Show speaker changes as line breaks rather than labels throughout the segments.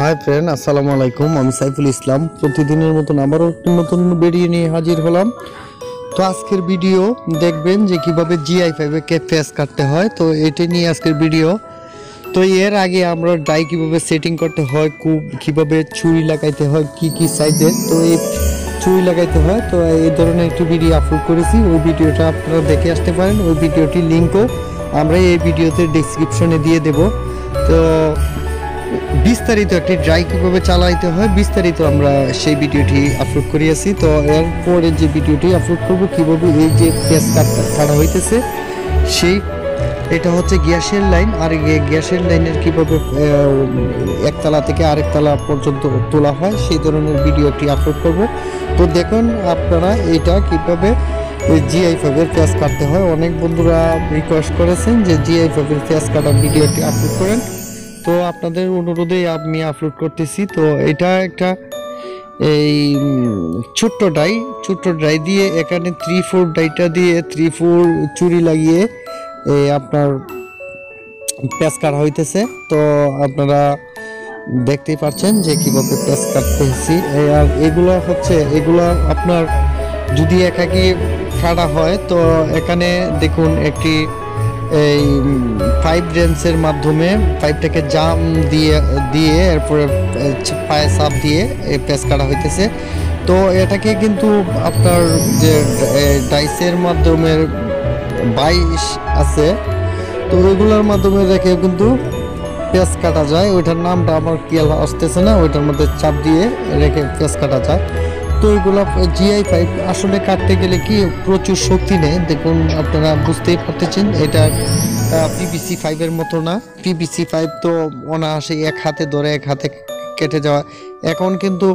Hi friend, আসসালামু আলাইকুম। আমি সাইফুল ইসলাম। প্রতিদিনের মতন আবারও একটি নতুন ভিডিও নিয়ে হাজির হলাম। তো আজকের ভিডিও দেখবেন যে কিভাবে GI5 কে ফেস কাটতে হয়। তো এটা নিয়ে আজকের ভিডিও। তো এর আগে আমরা ডাই কিভাবে সেটিং করতে হয়, কিভাবে ছুরি লাগাইতে হয়, কি সাইজের, তো এই ছুরি লাগাইতে হয়, তো এই ধরনের একটি ভিডিও আপলোড করেছি। ওই ভিডিওটা আপনারা দেখে আসতে পারেন। ওই ভিডিওটির লিঙ্কও আমরা এই ভিডিওতে ডেসক্রিপশনে দিয়ে দেব। তো বিস্তারিত একটি ড্রাই কিভাবে চালাইতে হয় বিস্তারিত আমরা সেই ভিডিওটি আপলোড করিয়েছি। তো এরপরে যে ভিডিওটি আপলোড করব কিভাবে এই যে পেজ কাটা হইতেছে সেই এটা হচ্ছে গ্যাসের লাইন, আর গ্যাসের লাইনের কিভাবে একতলা থেকে আরেকতলা পর্যন্ত তোলা হয় সেই ধরনের ভিডিও একটি আপলোড করব। তো দেখুন আপনারা এটা কিভাবে GI5 এর পেজ কাটতে হয়। অনেক বন্ধুরা রিকোয়েস্ট করেছেন যে GI5 এর পেজ কাটার ভিডিও একটি আপলোড করেন। তো আপনাদের অনুরোধে আমি আপলোড করতেছি। তো এটা একটা এই ছোট্ট ডাই দিয়ে এখানে 3-4 ডাইটা দিয়ে 3-4 চুরি লাগিয়ে আপনার পেঁচ কাটা হইতেছে। তো আপনারা দেখতেই পাচ্ছেন যে কিভাবে পেঁচ কাটতেছি। আর এগুলো আপনার যদি একাকি কাটা হয় তো এখানে দেখুন একটি এই 5 রেঞ্চের মাধ্যমে পাইপটাকে জাম দিয়ে এরপরে পায়ে চাপ দিয়ে এই পেঁচ কাটা হইতেছে। তো এটাকে কিন্তু আপনার যে ডাইসের মাধ্যমে 22 আছে, তো ওইগুলোর মাধ্যমে রেখে কিন্তু পেঁচ কাটা যায়। ওইটার নামটা আমার খেয়াল আসতেছে না। ওইটার মধ্যে চাপ দিয়ে রেখে পেঁচ কাটা যায়। তো এইগুলো GI5 আসলে কাটতে গেলে কি প্রচুর শক্তি নেই। দেখুন আপনারা বুঝতেই পারতেছেন এটা PVC5 এর মতো না। PVC5 তো অনায়াসে এক হাতে ধরে এক হাতে কেটে যাওয়া। এখন কিন্তু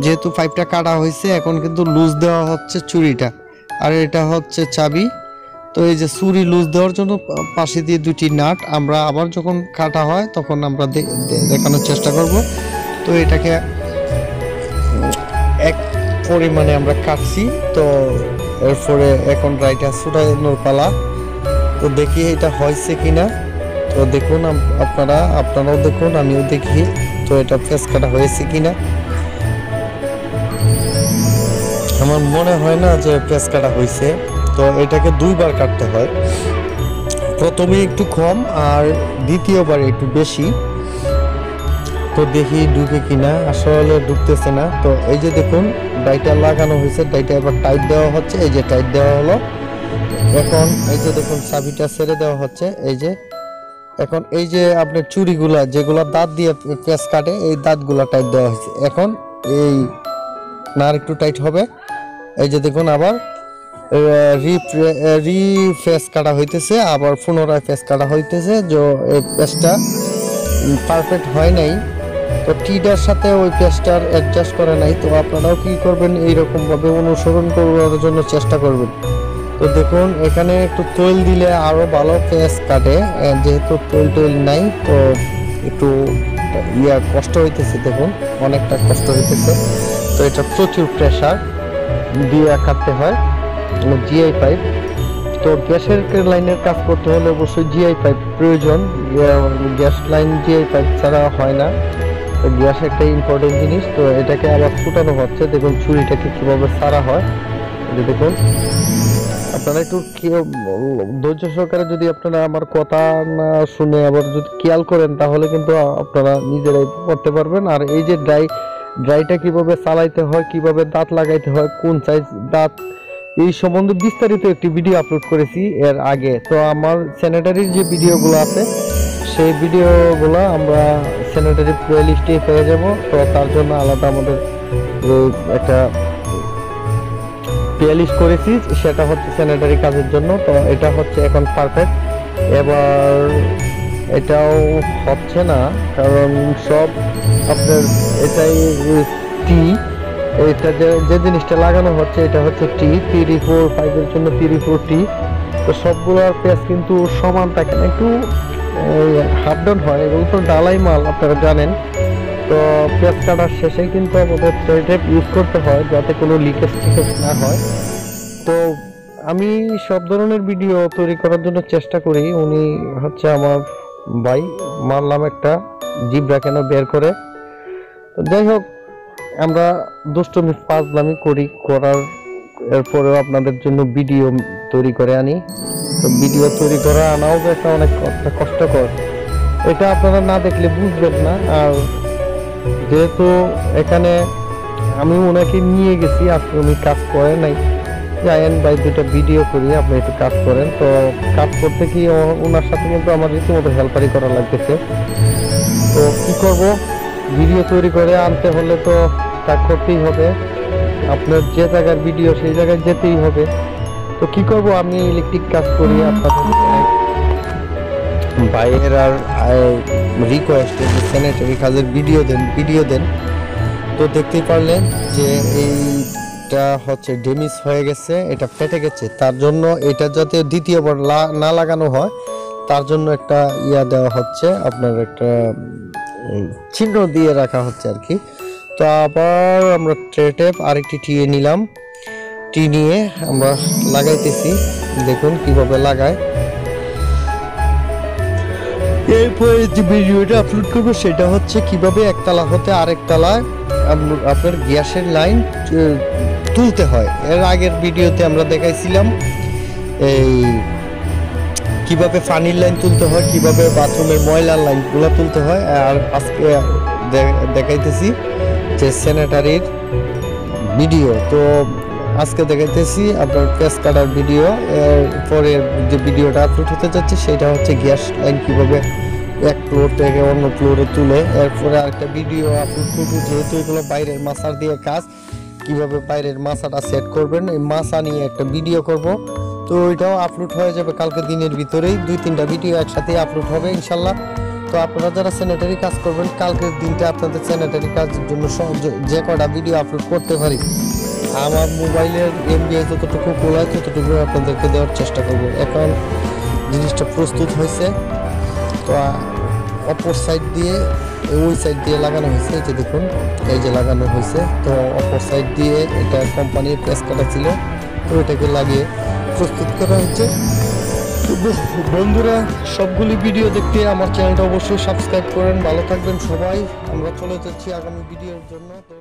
যেহেতু পাইপটা কাটা হয়েছে এখন কিন্তু লুজ দেওয়া হচ্ছে চুরিটা, আর এটা হচ্ছে চাবি। তো এই যে চুরি লুজ দেওয়ার জন্য পাশে দিয়ে দুটি নাট আমরা আবার যখন কাটা হয় তখন আমরা দেখানোর চেষ্টা করব। তো এটাকে এক পরিমাণে আমরা কাটছি। তো এরপরে এখন রাইটা ছুটানোর পালা। তো দেখি এটা হয়েছে কিনা। তো দেখুন আপনারাও দেখুন, আমিও দেখি তো এটা পেঁচ কাটা হয়েছে কিনা। আমার মনে হয় না যে পেঁচ কাটা হয়েছে। তো এটাকে 2 বার কাটতে হয়, প্রথমে একটু কম আর দ্বিতীয়বার একটু বেশি। তো দেখি ঢুকে কিনা, আসলে ঢুকতেছে না। তো এই যে দেখুন ডাইটা লাগানো হয়েছে, ডাইটা এবার টাইট দেওয়া হচ্ছে। এই যে টাইট দেওয়া হলো। এখন এই যে দেখুন চাবিটা ছেড়ে দেওয়া হচ্ছে। এই যে এখন এই যে আপনার চুরিগুলা যেগুলা দাঁত দিয়ে পেঁচ কাটে এই দাঁতগুলা টাইট দেওয়া হয়েছে। এখন এই না আর একটু টাইট হবে। এই যে দেখুন আবার রিফেস কাটা হইতেছে, আবার পুনরায় পেঁচ কাটা হইতেছে। যে এই পেঁচটা পারফেক্ট হয় নাই, তো টিডার সাথে ওই পেঁচটার অ্যাডজাস্ট করে নাই। তো আপনারাও কি করবেন, এইরকম ভাবে অনুসরণ করার জন্য চেষ্টা করবেন। তো দেখুন এখানে একটু তৈল দিলে আরো ভালো পেঁচ কাটে, যেহেতু তৈল নাই তো একটু কষ্ট হইতেছে। দেখুন অনেকটা কষ্ট হইতেছে। তো এটা প্রচুর প্রেসার দিয়ে কাটতে হয় GI5। তো গ্যাসের লাইনের কাজ করতে হলে অবশ্যই GI5 প্রয়োজন। গ্যাস লাইন GI5 ছাড়া হয় না। তো গ্যাস একটা ইম্পর্টেন্ট জিনিস। তো এটাকে আবার ফুটানো হচ্ছে। দেখুন ছুরিটাকে কিভাবে ছাড়া হয়। দেখুন আপনারা একটু ধৈর্য সহকারে যদি আপনারা আমার কথা না শুনে আবার যদি খেয়াল করেন তাহলে কিন্তু আপনারা নিজেরাই করতে পারবেন। আর এই যে ড্রাইটা কিভাবে চালাইতে হয়, কিভাবে দাঁত লাগাইতে হয়, কোন সাইজ দাঁত, এই সম্বন্ধে বিস্তারিত একটি ভিডিও আপলোড করেছি এর আগে। তো আমার স্যানিটারির যে ভিডিওগুলো আছে সেই ভিডিওগুলো আমরা স্যানিটারি প্লেলিস্টে পেয়ে যাব। তো তার জন্য আলাদা আমাদের একটা প্লেলিস্ট করেছি, সেটা হচ্ছে স্যানিটারি কাজের জন্য। তো এটা হচ্ছে এখন পারফেক্ট। এবার এটাও হচ্ছে না, কারণ সব আপনার এটাই টি, এটা যে জিনিসটা লাগানো হচ্ছে এটা হচ্ছে টি 3-4-5 এর জন্য 3-4 টি। তো সবগুলোর পেঁচ কিন্তু সমান থাকে না, একটু হাফ ডাউন হয়। এগুলো তো ডালাই মাল আপনারা জানেন। তো পেঁচ কাটার শেষে কিন্তু আমাদের টেপ ইউজ করতে হয় যাতে কোনো লিকেজ না হয়। তো আমি সব ধরনের ভিডিও তৈরি করার জন্য চেষ্টা করি। উনি হচ্ছে আমার ভাই, মারলাম একটা জিব্রা কেন বের করে। যাই হোক, আমরা দুষ্টমি ফাজলামি করার এরপরেও আপনাদের জন্য ভিডিও তৈরি করে আনি। তো ভিডিও তৈরি করে আনাও যে একটা অনেক কষ্টকর, এটা আপনারা না দেখলে বুঝবেন না। আর যেহেতু এখানে আমি ওনাকে নিয়ে গেছি, আজকে উনি কাজ করে নাই, যাইয়েন ভাই দুটো ভিডিও করি, আপনি একটু কাজ করেন। তো কাজ করতে কি ওনার সাথে কিন্তু আমার রীতিমতো হেল্পারি করা লাগতেছে। তো কি করব, ভিডিও তৈরি করে আনতে হলে তো কাজ করতেই হবে, আপনার যে জায়গার ভিডিও সেই জায়গায় যেতেই হবে। তো কি করব, আমি ইলেকট্রিক কাজ করি, আপনাদের ভাইয়ের আর রিকোয়েস্ট যে স্যানিটারি কাজের ভিডিও দেন। তো দেখতেই পারলেন যে এইটা হচ্ছে ড্যামেজ হয়ে গেছে, এটা ফেটে গেছে। তার জন্য এটা যাতে দ্বিতীয়বার না লাগানো হয় তার জন্য একটা দেওয়া হচ্ছে, আপনার একটা চিহ্ন দিয়ে রাখা হচ্ছে আর কি। তো আবার আমরা টেপ আরেকটি টিয়ে নিলাম, টি নিয়ে আমরা লাগাইতেছি, দেখুন কিভাবে লাগায়। এরপরে যে ভিডিওটা আপলোড করবো সেটা হচ্ছে কিভাবে একতলা হতে আরেকতলায় আপনার গ্যাসের লাইন তুলতে হয়। এর আগের ভিডিওতে আমরা দেখাইছিলাম এই কিভাবে পানির লাইন তুলতে হয়, কিভাবে বাথরুমের ময়লার লাইনগুলো তুলতে হয়। আর আজকে দেখাইতেছি যে স্যানিটারির ভিডিও। তো আজকে দেখাইতেছি আপনার পেস কাটার ভিডিও। এরপরে যে ভিডিওটা আপলোড হতে যাচ্ছে সেটা হচ্ছে গ্যাস লাইন কিভাবে এক ফ্লোর থেকে অন্য ফ্লোরে তুলে। এরপরে আরেকটা ভিডিও আপলোড করবো, যেহেতু এগুলো বাইরের মাছার দিয়ে কাজ, কিভাবে বাইরের মাছাটা সেট করবেন এই মাছা নিয়ে একটা ভিডিও করব। তো ওইটাও আপলোড হয়ে যাবে কালকে দিনের ভিতরেই, 2-3টা ভিডিও একসাথে আপলোড হবে ইনশাল্লাহ। তো আপনারা যারা স্যানিটারি কাজ করবেন, কালকের দিনটা আপনাদের স্যানিটারি কাজের জন্য যে কটা ভিডিও আপলোড করতে পারি, আমার মোবাইলের এমবিআই যতটুকু খোলা ততটুকু আপনাদেরকে দেওয়ার চেষ্টা করব। এখন জিনিসটা প্রস্তুত হয়েছে, তো অপর সাইড দিয়ে ওই সাইড দিয়ে লাগানো হয়েছে, এই যে দেখুন এই যে লাগানো হয়েছে। তো অপর সাইড দিয়ে এটা কোম্পানির পেস কাটা ছিল, তো এটাকে লাগিয়ে প্রস্তুত করা হচ্ছে। বন্ধুরা, সবগুলি ভিডিও দেখতে আমার চ্যানেলটা অবশ্যই সাবস্ক্রাইব করেন। ভালো থাকবেন সবাই, আমরা চলে যাচ্ছি আগামী ভিডিওর জন্য। তো